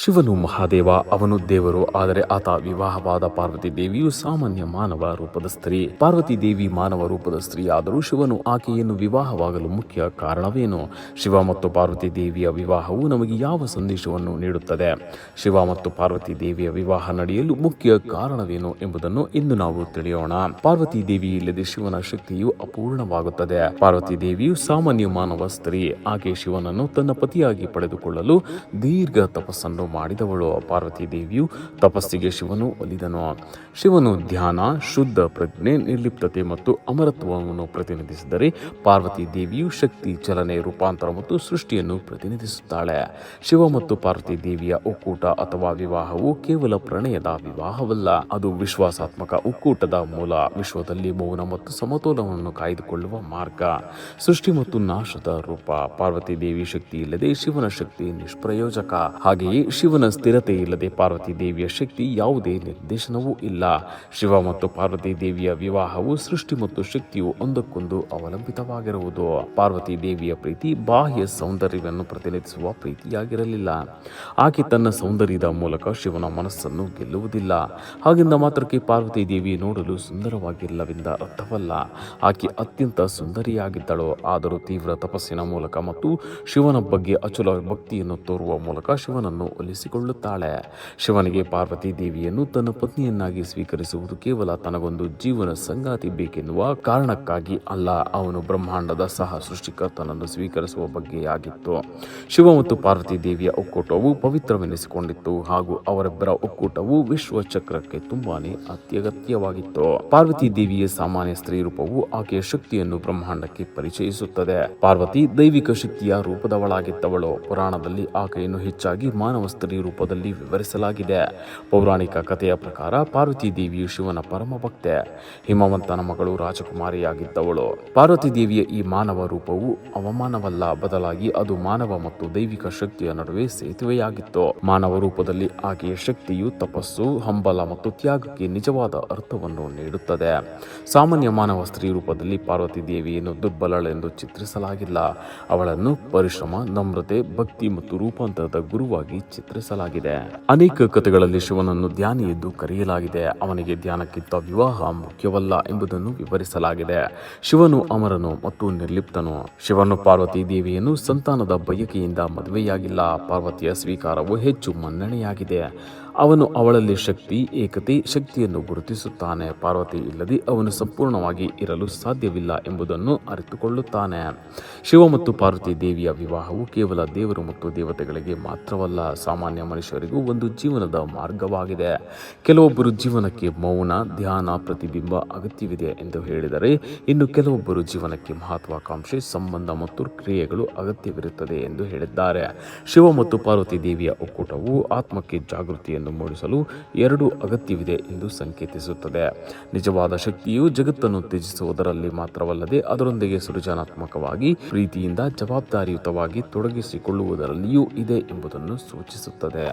ಶಿವನು ಮಹಾದೇವ, ಅವನು ದೇವರು. ಆದರೆ ಆತ ವಿವಾಹವಾದ ಪಾರ್ವತಿ ದೇವಿಯು ಸಾಮಾನ್ಯ ಮಾನವ ರೂಪದ ಸ್ತ್ರೀ. ಪಾರ್ವತಿ ದೇವಿ ಮಾನವ ರೂಪದ ಸ್ತ್ರೀ ಆದರೂ ಶಿವನು ಆಕೆಯನ್ನು ವಿವಾಹವಾಗಲು ಮುಖ್ಯ ಕಾರಣವೇನು? ಶಿವ ಮತ್ತು ಪಾರ್ವತಿ ದೇವಿಯ ವಿವಾಹವು ನಮಗೆ ಯಾವ ಸಂದೇಶವನ್ನು ನೀಡುತ್ತದೆ? ಶಿವ ಮತ್ತು ಪಾರ್ವತಿ ದೇವಿಯ ವಿವಾಹ ನಡೆಯಲು ಮುಖ್ಯ ಕಾರಣವೇನು ಎಂಬುದನ್ನು ಇಂದು ನಾವು ತಿಳಿಯೋಣ. ಪಾರ್ವತಿ ದೇವಿ ಇಲ್ಲದೆ ಶಿವನ ಶಕ್ತಿಯು ಅಪೂರ್ಣವಾಗುತ್ತದೆ. ಪಾರ್ವತಿ ದೇವಿಯು ಸಾಮಾನ್ಯ ಮಾನವ ಸ್ತ್ರೀ. ಆಕೆ ಶಿವನನ್ನು ತನ್ನ ಪತಿಯಾಗಿ ಪಡೆದುಕೊಳ್ಳಲು ದೀರ್ಘ ತಪಸ್ಸನ್ನು ಮಾಡಿದವಳು. ಪಾರ್ವತಿ ದೇವಿಯು ತಪಸ್ಸಿಗೆ ಶಿವನು ಒಲಿದನು. ಶಿವನು ಧ್ಯಾನ, ಶುದ್ಧ ಪ್ರಜ್ಞೆ, ನಿರ್ಲಿಪ್ತತೆ ಮತ್ತು ಅಮರತ್ವವನ್ನು ಪ್ರತಿನಿಧಿಸಿದರೆ ಪಾರ್ವತಿ ದೇವಿಯು ಶಕ್ತಿ, ಚಲನೆ, ರೂಪಾಂತರ ಮತ್ತು ಸೃಷ್ಟಿಯನ್ನು ಪ್ರತಿನಿಧಿಸುತ್ತಾಳೆ. ಶಿವ ಮತ್ತು ಪಾರ್ವತಿ ದೇವಿಯ ಒಕ್ಕೂಟ ಅಥವಾ ವಿವಾಹವು ಕೇವಲ ಪ್ರಣಯದ ವಿವಾಹವಲ್ಲ, ಅದು ವಿಶ್ವಾಸಾತ್ಮಕ ಒಕ್ಕೂಟದ ಮೂಲ. ವಿಶ್ವದಲ್ಲಿ ಮೌನ ಮತ್ತು ಸಮತೋಲನವನ್ನು ಕಾಯ್ದುಕೊಳ್ಳುವ ಮಾರ್ಗ. ಸೃಷ್ಟಿ ಮತ್ತು ನಾಶದ ರೂಪ. ಪಾರ್ವತಿ ದೇವಿ ಶಕ್ತಿ ಇಲ್ಲದೆ ಶಿವನ ಶಕ್ತಿ ನಿಷ್ಪ್ರಯೋಜಕ. ಹಾಗೆಯೇ ಶಿವನ ಸ್ಥಿರತೆ ಇಲ್ಲದೆ ಪಾರ್ವತಿ ದೇವಿಯ ಶಕ್ತಿ ಯಾವುದೇ ನಿರ್ದೇಶನವೂ ಇಲ್ಲ. ಶಿವ ಮತ್ತು ಪಾರ್ವತಿ ದೇವಿಯ ವಿವಾಹವು ಸೃಷ್ಟಿ ಮತ್ತು ಶಕ್ತಿಯು ಒಂದಕ್ಕೊಂದು ಅವಲಂಬಿತವಾಗಿರುವುದು. ಪಾರ್ವತಿ ದೇವಿಯ ಪ್ರೀತಿ ಬಾಹ್ಯ ಸೌಂದರ್ಯವನ್ನು ಪ್ರತಿನಿಧಿಸುವ ಪ್ರೀತಿಯಾಗಿರಲಿಲ್ಲ. ಆಕೆ ತನ್ನ ಸೌಂದರ್ಯದ ಮೂಲಕ ಶಿವನ ಮನಸ್ಸನ್ನು ಗೆಲ್ಲುವುದಿಲ್ಲ. ಹಾಗೆಂದ ಮಾತ್ರಕ್ಕೆ ಪಾರ್ವತಿ ದೇವಿ ನೋಡಲು ಸುಂದರವಾಗಿಲ್ಲವೆಂದ ಅರ್ಥವಲ್ಲ. ಆಕೆ ಅತ್ಯಂತ ಸುಂದರಿಯಾಗಿದ್ದಳು. ಆದರೂ ತೀವ್ರ ತಪಸ್ಸಿನ ಮೂಲಕ ಮತ್ತು ಶಿವನ ಬಗ್ಗೆ ಅಚಲ ಭಕ್ತಿಯನ್ನು ತೋರುವ ಮೂಲಕ ಶಿವನನ್ನು ಒಲಿಸಿಕೊಳ್ಳುತ್ತಾಳೆ. ಶಿವನಿಗೆ ಪಾರ್ವತಿ ದೇವಿಯನ್ನು ತನ್ನ ಪತ್ನಿಯನ್ನಾಗಿ ಸ್ವೀಕರಿಸುವುದು ಕೇವಲ ತನಗೊಂದು ಜೀವನ ಸಂಗಾತಿ ಬೇಕೆನ್ನುವ ಕಾರಣಕ್ಕಾಗಿ ಅಲ್ಲ, ಅವನು ಬ್ರಹ್ಮಾಂಡದ ಸಹ ಸೃಷ್ಟಿಕರ್ತನನ್ನು ಸ್ವೀಕರಿಸುವ ಬಗ್ಗೆಯಾಗಿತ್ತು. ಶಿವ ಮತ್ತು ಪಾರ್ವತಿ ದೇವಿಯ ಒಕ್ಕೂಟವು ಪವಿತ್ರವೆನಿಸಿಕೊಂಡಿತ್ತು ಹಾಗೂ ಅವರಿಬ್ಬರ ಒಕ್ಕೂಟವು ವಿಶ್ವ ಚಕ್ರಕ್ಕೆ ತುಂಬಾನೇ ಅತ್ಯಗತ್ಯವಾಗಿತ್ತು. ಪಾರ್ವತಿ ದೇವಿಯ ಸಾಮಾನ್ಯ ಸ್ತ್ರೀ ರೂಪವು ಆಕೆಯ ಶಕ್ತಿಯನ್ನು ಬ್ರಹ್ಮಾಂಡಕ್ಕೆ ಪರಿಚಯಿಸುತ್ತದೆ. ಪಾರ್ವತಿ ದೈವಿಕ ಶಕ್ತಿಯ ರೂಪದವಳಾಗಿದ್ದವಳು. ಪುರಾಣದಲ್ಲಿ ಆಕೆಯನ್ನು ಹೆಚ್ಚಾಗಿ ಮಾನವ ಸ್ತ್ರೀ ರೂಪದಲ್ಲಿ ವಿವರಿಸಲಾಗಿದೆ. ಪೌರಾಣಿಕ ಕಥೆಯ ಪ್ರಕಾರ ಪಾರ್ವತಿ ದೇವಿಯು ಶಿವನ ಪರಮ ಭಕ್ತೆ, ಹಿಮವಂತನ ಮಗಳು, ರಾಜಕುಮಾರಿಯಾಗಿದ್ದವಳು. ಪಾರ್ವತಿ ದೇವಿಯ ಈ ಮಾನವ ರೂಪವು ಅವಮಾನವಲ್ಲ, ಬದಲಾಗಿ ಅದು ಮಾನವ ಮತ್ತು ದೈವಿಕ ಶಕ್ತಿಯ ನಡುವೆ ಸೇತುವೆಯಾಗಿತ್ತು. ಮಾನವ ರೂಪದಲ್ಲಿ ಆಕೆಯ ಶಕ್ತಿಯು ತಪಸ್ಸು, ಹಂಬಲ ಮತ್ತು ತ್ಯಾಗಕ್ಕೆ ನಿಜವಾದ ಅರ್ಥವನ್ನು ನೀಡುತ್ತದೆ. ಸಾಮಾನ್ಯ ಮಾನವ ಸ್ತ್ರೀ ರೂಪದಲ್ಲಿ ಪಾರ್ವತಿ ದೇವಿಯನ್ನು ದುರ್ಬಲಳೆಂದು ಚಿತ್ರಿಸಲಾಗಿಲ್ಲ. ಅವಳನ್ನು ಪರಿಶ್ರಮ, ನಮ್ರತೆ, ಭಕ್ತಿ ಮತ್ತು ರೂಪಾಂತರದ ಗುರುವಾಗಿ ಚಿತ್ರಿಸಲಾಗಿದೆ. ಅನೇಕ ಕಥೆಗಳಲ್ಲಿ ಶಿವನನ್ನು ಧ್ಯಾನಿ ಎಂದು ಕರೆಯಲಾಗಿದೆ. ಅವನಿಗೆ ಧ್ಯಾನಕ್ಕಿಂತ ವಿವಾಹ ಮುಖ್ಯವಲ್ಲ ಎಂಬುದನ್ನು ವಿವರಿಸಲಾಗಿದೆ. ಶಿವನು ಅಮರನು ಮತ್ತು ನಿರ್ಲಿಪ್ತನು. ಶಿವನು ಪಾರ್ವತಿ ದೇವಿಯನ್ನು ಸಂತಾನದ ಬಯಕೆಯಿಂದ ಮದುವೆಯಾಗಿಲ್ಲ. ಪಾರ್ವತಿಯ ಸ್ವೀಕಾರವು ಹೆಚ್ಚು ಮನ್ನಣೆಯಾಗಿದೆ. ಅವನು ಅವಳಲ್ಲಿ ಶಕ್ತಿ, ಏಕತೆ, ಶಕ್ತಿಯನ್ನು ಗುರುತಿಸುತ್ತಾನೆ. ಪಾರ್ವತಿ ಇಲ್ಲದೆ ಅವನು ಸಂಪೂರ್ಣವಾಗಿ ಇರಲು ಸಾಧ್ಯವಿಲ್ಲ ಎಂಬುದನ್ನು ಅರಿತುಕೊಳ್ಳುತ್ತಾನೆ. ಶಿವ ಮತ್ತು ಪಾರ್ವತಿ ದೇವಿಯ ವಿವಾಹವು ಕೇವಲ ದೇವರು ಮತ್ತು ದೇವತೆಗಳಿಗೆ ಮಾತ್ರವಲ್ಲ, ಸಾಮಾನ್ಯ ಮನುಷ್ಯರಿಗೂ ಒಂದು ಜೀವನದ ಮಾರ್ಗವಾಗಿದೆ. ಕೆಲವೊಬ್ಬರು ಜೀವನಕ್ಕೆ ಮೌನ, ಧ್ಯಾನ, ಪ್ರತಿಬಿಂಬ ಅಗತ್ಯವಿದೆ ಎಂದು ಹೇಳಿದರೆ, ಇನ್ನು ಕೆಲವೊಬ್ಬರು ಜೀವನಕ್ಕೆ ಮಹತ್ವಾಕಾಂಕ್ಷೆ, ಸಂಬಂಧ ಮತ್ತು ಕ್ರಿಯೆಗಳು ಅಗತ್ಯವಿರುತ್ತದೆ ಎಂದು ಹೇಳಿದ್ದಾರೆ. ಶಿವ ಮತ್ತು ಪಾರ್ವತಿ ದೇವಿಯ ಒಕ್ಕೂಟವು ಆತ್ಮಕ್ಕೆ ಜಾಗೃತಿಯನ್ನು ಮೂಡಿಸಲು ಎರಡು ಅಗತ್ಯವಿದೆ ಎಂದು ಸಂಕೇತಿಸುತ್ತದೆ. ನಿಜವಾದ ಶಕ್ತಿಯು ಜಗತ್ತನ್ನು ತ್ಯಜಿಸುವುದರಲ್ಲಿ ಮಾತ್ರವಲ್ಲದೆ ಅದರೊಂದಿಗೆ ಸೃಜನಾತ್ಮಕವಾಗಿ, ಪ್ರೀತಿಯಿಂದ, ಜವಾಬ್ದಾರಿಯುತವಾಗಿ ತೊಡಗಿಸಿಕೊಳ್ಳುವುದರಲ್ಲಿಯೂ ಇದೆ ಎಂಬುದನ್ನು ಸೂಚಿಸುತ್ತದೆ.